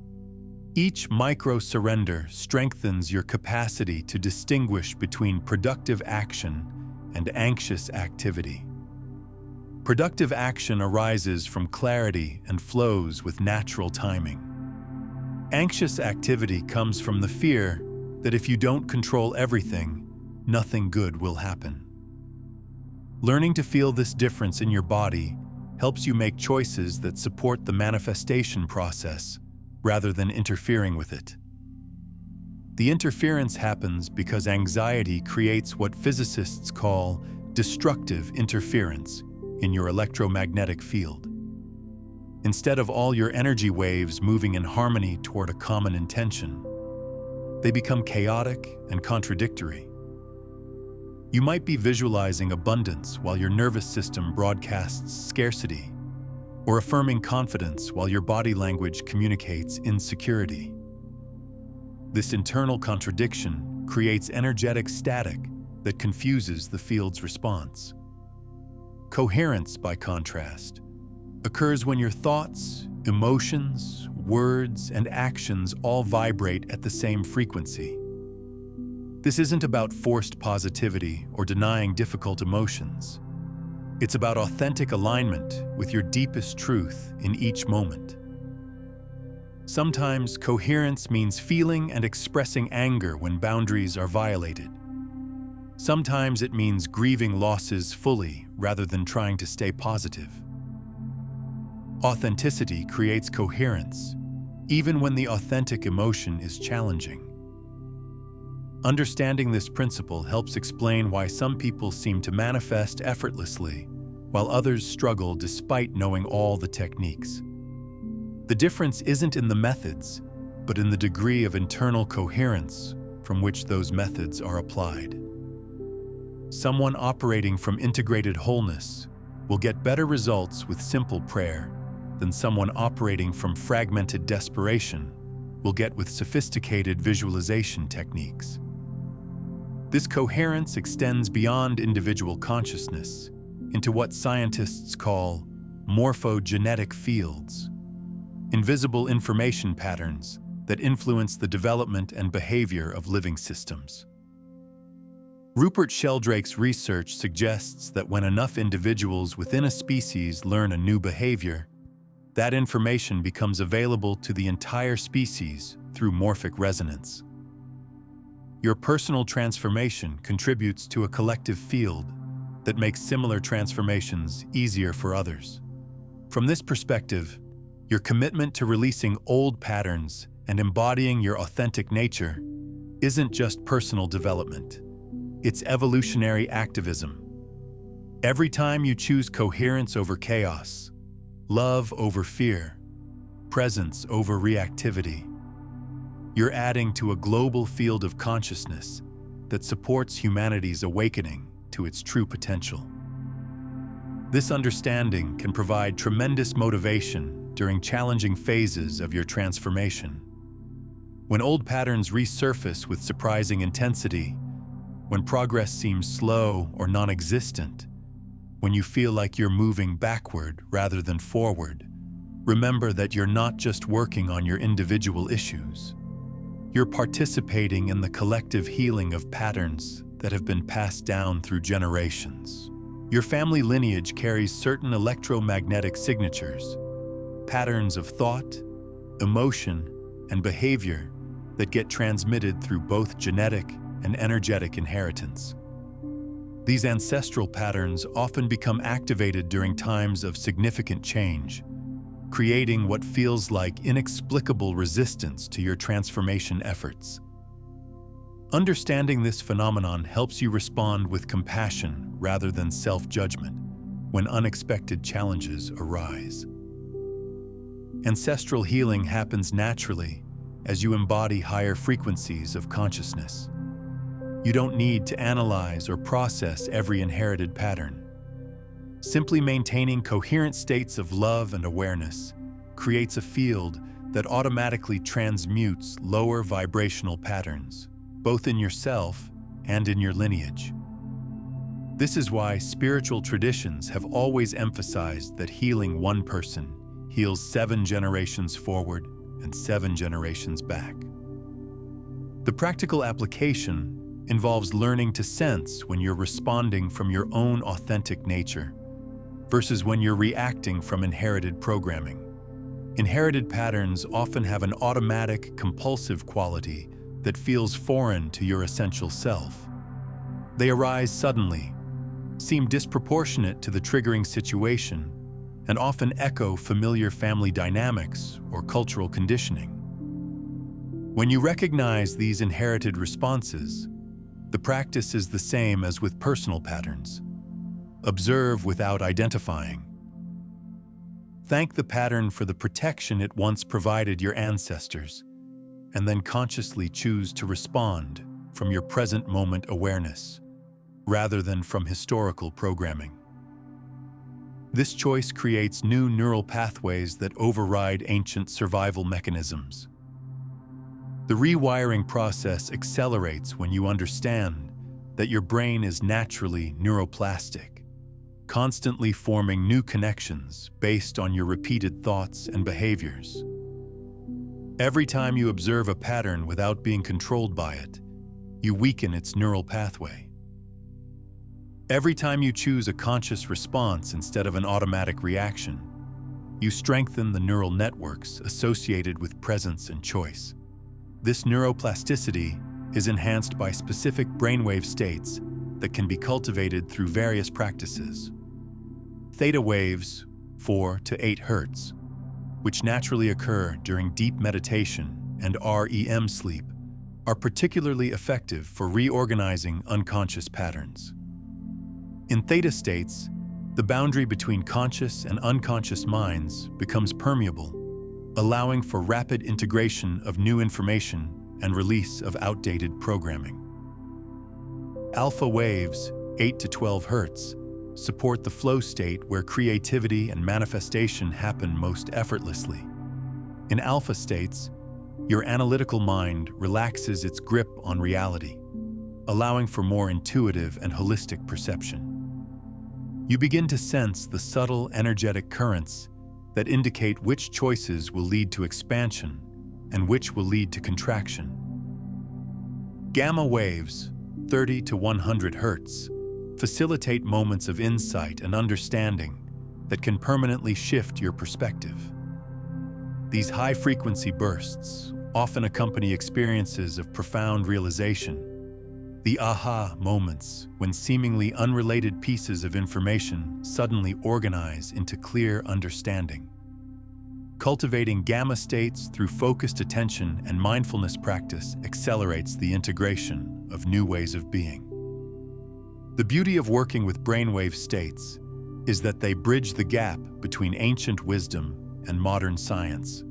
Each micro-surrender strengthens your capacity to distinguish between productive action and anxious activity. Productive action arises from clarity and flows with natural timing. Anxious activity comes from the fear that if you don't control everything, nothing good will happen. Learning to feel this difference in your body helps you make choices that support the manifestation process rather than interfering with it. The interference happens because anxiety creates what physicists call destructive interference in your electromagnetic field. Instead of all your energy waves moving in harmony toward a common intention, they become chaotic and contradictory. You might be visualizing abundance while your nervous system broadcasts scarcity, or affirming confidence while your body language communicates insecurity. This internal contradiction creates energetic static that confuses the field's response. Coherence, by contrast, occurs when your thoughts, emotions, words, and actions all vibrate at the same frequency. This isn't about forced positivity or denying difficult emotions. It's about authentic alignment with your deepest truth in each moment. Sometimes coherence means feeling and expressing anger when boundaries are violated. Sometimes it means grieving losses fully rather than trying to stay positive. Authenticity creates coherence, even when the authentic emotion is challenging. Understanding this principle helps explain why some people seem to manifest effortlessly, while others struggle despite knowing all the techniques. The difference isn't in the methods, but in the degree of internal coherence from which those methods are applied. Someone operating from integrated wholeness will get better results with simple prayer than someone operating from fragmented desperation will get with sophisticated visualization techniques. This coherence extends beyond individual consciousness into what scientists call morphogenetic fields, invisible information patterns that influence the development and behavior of living systems. Rupert Sheldrake's research suggests that when enough individuals within a species learn a new behavior, that information becomes available to the entire species through morphic resonance. Your personal transformation contributes to a collective field that makes similar transformations easier for others. From this perspective, your commitment to releasing old patterns and embodying your authentic nature isn't just personal development. It's evolutionary activism. Every time you choose coherence over chaos, love over fear, presence over reactivity, you're adding to a global field of consciousness that supports humanity's awakening to its true potential. This understanding can provide tremendous motivation during challenging phases of your transformation. When old patterns resurface with surprising intensity, when progress seems slow or non-existent, when you feel like you're moving backward rather than forward, remember that you're not just working on your individual issues. You're participating in the collective healing of patterns that have been passed down through generations. Your family lineage carries certain electromagnetic signatures, patterns of thought, emotion, and behavior that get transmitted through both genetic and energetic inheritance. These ancestral patterns often become activated during times of significant change, creating what feels like inexplicable resistance to your transformation efforts. Understanding this phenomenon helps you respond with compassion rather than self-judgment when unexpected challenges arise. Ancestral healing happens naturally as you embody higher frequencies of consciousness. You don't need to analyze or process every inherited pattern. Simply maintaining coherent states of love and awareness creates a field that automatically transmutes lower vibrational patterns, both in yourself and in your lineage. This is why spiritual traditions have always emphasized that healing one person heals 7 generations forward and 7 generations back. The practical application involves learning to sense when you're responding from your own authentic nature versus when you're reacting from inherited programming. Inherited patterns often have an automatic, compulsive quality that feels foreign to your essential self. They arise suddenly, seem disproportionate to the triggering situation, and often echo familiar family dynamics or cultural conditioning. When you recognize these inherited responses, the practice is the same as with personal patterns. Observe without identifying. Thank the pattern for the protection it once provided your ancestors, and then consciously choose to respond from your present moment awareness, rather than from historical programming. This choice creates new neural pathways that override ancient survival mechanisms. The rewiring process accelerates when you understand that your brain is naturally neuroplastic, constantly forming new connections based on your repeated thoughts and behaviors. Every time you observe a pattern without being controlled by it, you weaken its neural pathway. Every time you choose a conscious response instead of an automatic reaction, you strengthen the neural networks associated with presence and choice. This neuroplasticity is enhanced by specific brainwave states that can be cultivated through various practices. Theta waves, 4 to 8 Hz, which naturally occur during deep meditation and REM sleep, are particularly effective for reorganizing unconscious patterns. In theta states, the boundary between conscious and unconscious minds becomes permeable, allowing for rapid integration of new information and release of outdated programming. Alpha waves, 8 to 12 Hz, support the flow state where creativity and manifestation happen most effortlessly. In alpha states, your analytical mind relaxes its grip on reality, allowing for more intuitive and holistic perception. You begin to sense the subtle energetic currents that indicate which choices will lead to expansion and which will lead to contraction. Gamma waves, 30 to 100 Hz, facilitate moments of insight and understanding that can permanently shift your perspective. These high-frequency bursts often accompany experiences of profound realization, the aha moments when seemingly unrelated pieces of information suddenly organize into clear understanding. Cultivating gamma states through focused attention and mindfulness practice accelerates the integration of new ways of being. The beauty of working with brainwave states is that they bridge the gap between ancient wisdom and modern science.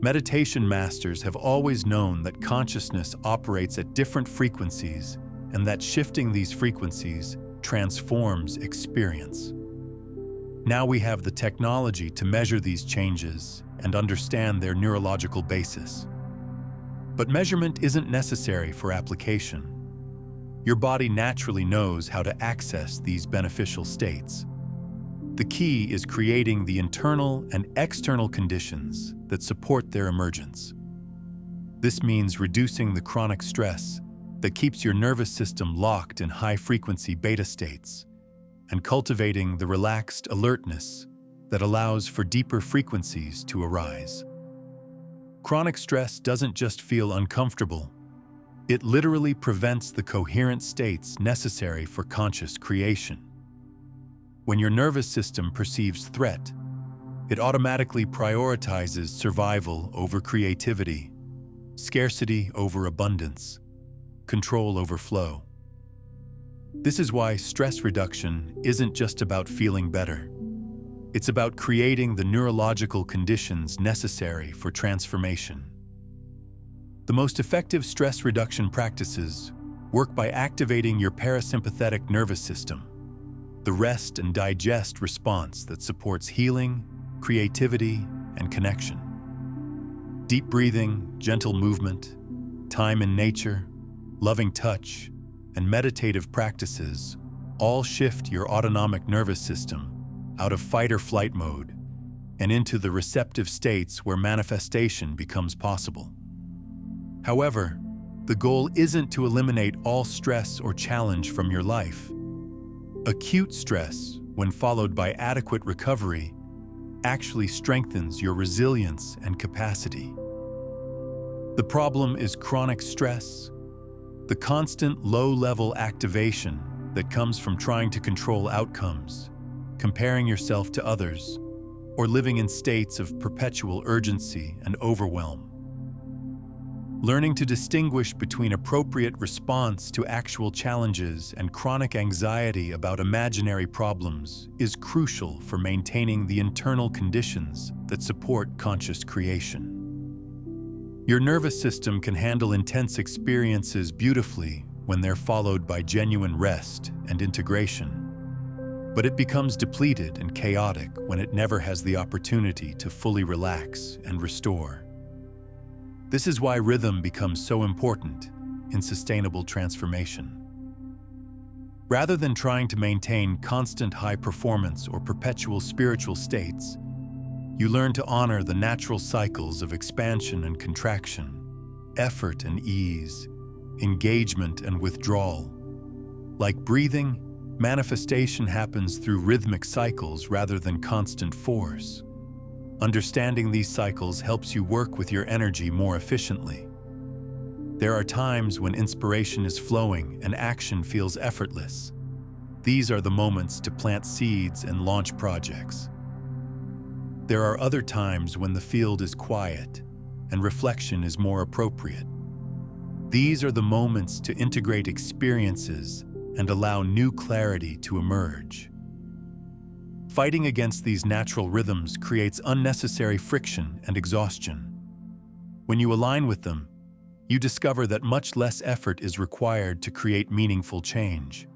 Meditation masters have always known that consciousness operates at different frequencies and that shifting these frequencies transforms experience. Now we have the technology to measure these changes and understand their neurological basis. But measurement isn't necessary for application. Your body naturally knows how to access these beneficial states. The key is creating the internal and external conditions that support their emergence. This means reducing the chronic stress that keeps your nervous system locked in high-frequency beta states and cultivating the relaxed alertness that allows for deeper frequencies to arise. Chronic stress doesn't just feel uncomfortable. It literally prevents the coherent states necessary for conscious creation. When your nervous system perceives threat, it automatically prioritizes survival over creativity, scarcity over abundance, control over flow. This is why stress reduction isn't just about feeling better. It's about creating the neurological conditions necessary for transformation. The most effective stress reduction practices work by activating your parasympathetic nervous system, the rest and digest response that supports healing, creativity, and connection. Deep breathing, gentle movement, time in nature, loving touch, and meditative practices all shift your autonomic nervous system out of fight-or-flight mode and into the receptive states where manifestation becomes possible. However, the goal isn't to eliminate all stress or challenge from your life. Acute stress, when followed by adequate recovery, actually strengthens your resilience and capacity. The problem is chronic stress, the constant low-level activation that comes from trying to control outcomes, comparing yourself to others, or living in states of perpetual urgency and overwhelm. Learning to distinguish between appropriate response to actual challenges and chronic anxiety about imaginary problems is crucial for maintaining the internal conditions that support conscious creation. Your nervous system can handle intense experiences beautifully when they're followed by genuine rest and integration, but it becomes depleted and chaotic when it never has the opportunity to fully relax and restore. This is why rhythm becomes so important in sustainable transformation. Rather than trying to maintain constant high performance or perpetual spiritual states, you learn to honor the natural cycles of expansion and contraction, effort and ease, engagement and withdrawal. Like breathing, manifestation happens through rhythmic cycles rather than constant force. Understanding these cycles helps you work with your energy more efficiently. There are times when inspiration is flowing and action feels effortless. These are the moments to plant seeds and launch projects. There are other times when the field is quiet and reflection is more appropriate. These are the moments to integrate experiences and allow new clarity to emerge. Fighting against these natural rhythms creates unnecessary friction and exhaustion. When you align with them, you discover that much less effort is required to create meaningful change.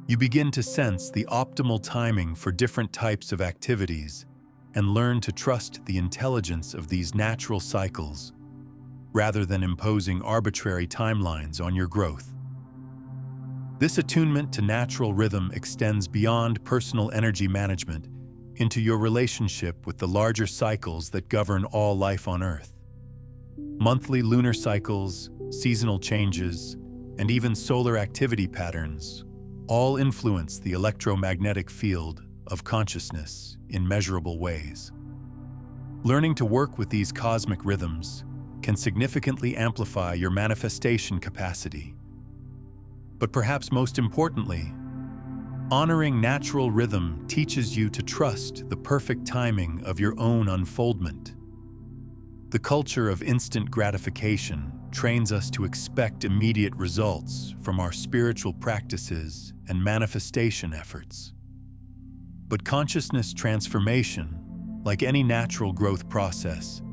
You begin to sense the optimal timing for different types of activities and learn to trust the intelligence of these natural cycles rather than imposing arbitrary timelines on your growth. This attunement to natural rhythm extends beyond personal energy management into your relationship with the larger cycles that govern all life on Earth. Monthly lunar cycles, seasonal changes, and even solar activity patterns all influence the electromagnetic field of consciousness in measurable ways. Learning to work with these cosmic rhythms can significantly amplify your manifestation capacity. But perhaps most importantly, honoring natural rhythm teaches you to trust the perfect timing of your own unfoldment. The culture of instant gratification trains us to expect immediate results from our spiritual practices and manifestation efforts. But consciousness transformation, like any natural growth process,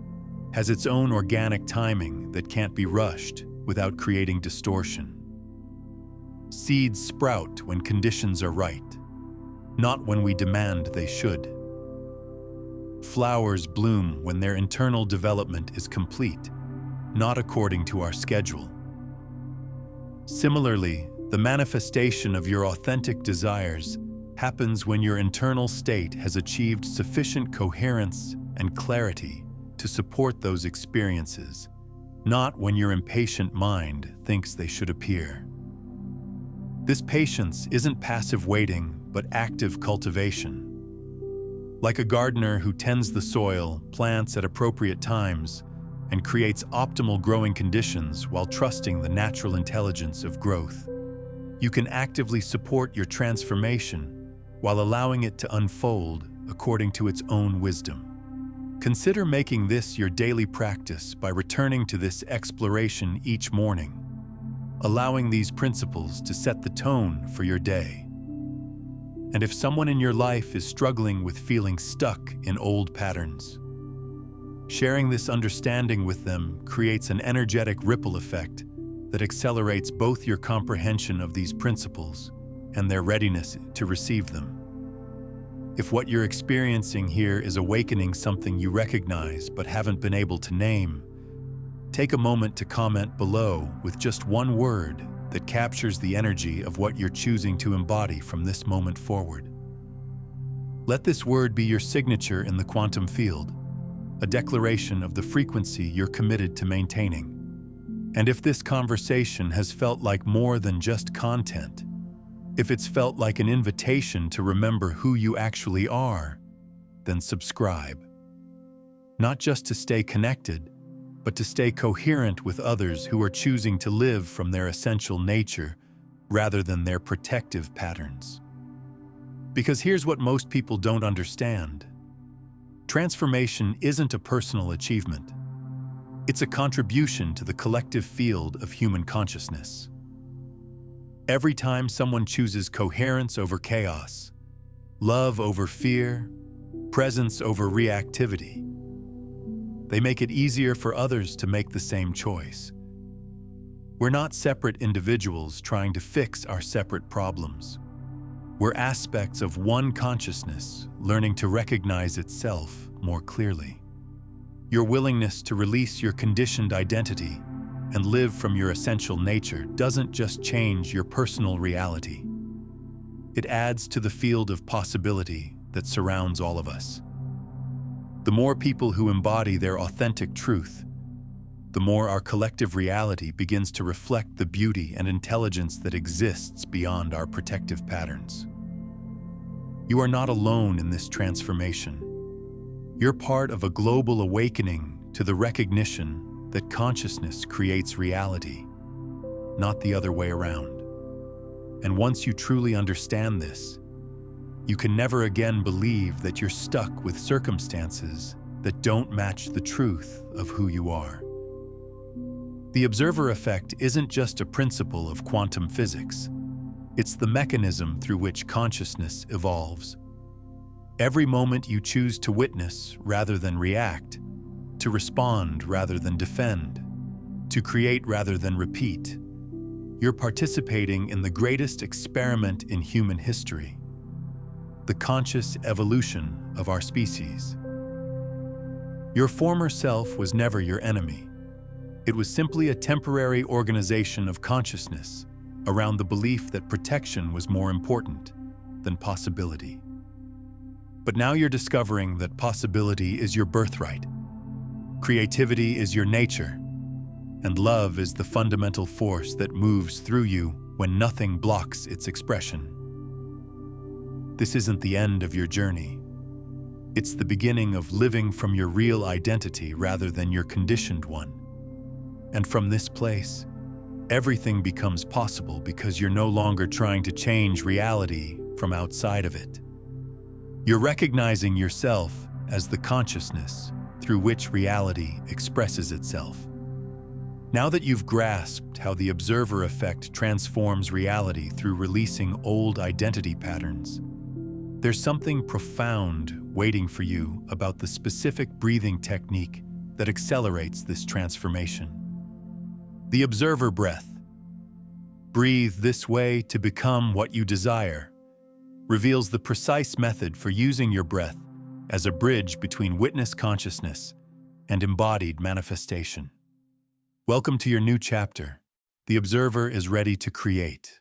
has its own organic timing that can't be rushed without creating distortion. Seeds sprout when conditions are right, not when we demand they should. Flowers bloom when their internal development is complete, not according to our schedule. Similarly, the manifestation of your authentic desires happens when your internal state has achieved sufficient coherence and clarity to support those experiences, not when your impatient mind thinks they should appear. This patience isn't passive waiting, but active cultivation. Like a gardener who tends the soil, plants at appropriate times, and creates optimal growing conditions while trusting the natural intelligence of growth, you can actively support your transformation while allowing it to unfold according to its own wisdom. Consider making this your daily practice by returning to this exploration each morning, allowing these principles to set the tone for your day. And if someone in your life is struggling with feeling stuck in old patterns, sharing this understanding with them creates an energetic ripple effect that accelerates both your comprehension of these principles and their readiness to receive them. If what you're experiencing here is awakening something you recognize but haven't been able to name, take a moment to comment below with just one word that captures the energy of what you're choosing to embody from this moment forward. Let this word be your signature in the quantum field, a declaration of the frequency you're committed to maintaining. And if this conversation has felt like more than just content, if it's felt like an invitation to remember who you actually are, then subscribe. Not just to stay connected, but to stay coherent with others who are choosing to live from their essential nature rather than their protective patterns. Because here's what most people don't understand. Transformation isn't a personal achievement. It's a contribution to the collective field of human consciousness. Every time someone chooses coherence over chaos, love over fear, presence over reactivity, they make it easier for others to make the same choice. We're not separate individuals trying to fix our separate problems. We're aspects of one consciousness learning to recognize itself more clearly. Your willingness to release your conditioned identity and live from your essential nature doesn't just change your personal reality. It adds to the field of possibility that surrounds all of us. The more people who embody their authentic truth, the more our collective reality begins to reflect the beauty and intelligence that exists beyond our protective patterns. You are not alone in this transformation. You're part of a global awakening to the recognition that consciousness creates reality, not the other way around. And once you truly understand this, you can never again believe that you're stuck with circumstances that don't match the truth of who you are. The observer effect isn't just a principle of quantum physics. It's the mechanism through which consciousness evolves. Every moment you choose to witness rather than react, to respond rather than defend, to create rather than repeat, you're participating in the greatest experiment in human history, the conscious evolution of our species. Your former self was never your enemy. It was simply a temporary organization of consciousness around the belief that protection was more important than possibility. But now you're discovering that possibility is your birthright, creativity is your nature, and love is the fundamental force that moves through you when nothing blocks its expression. This isn't the end of your journey. It's the beginning of living from your real identity rather than your conditioned one. And from this place, everything becomes possible because you're no longer trying to change reality from outside of it. You're recognizing yourself as the consciousness through which reality expresses itself. Now that you've grasped how the observer effect transforms reality through releasing old identity patterns, there's something profound waiting for you about the specific breathing technique that accelerates this transformation. The observer breath. Breathe this way to become what you desire, reveals the precise method for using your breath as a bridge between witness consciousness and embodied manifestation. Welcome to your new chapter. The observer is ready to create.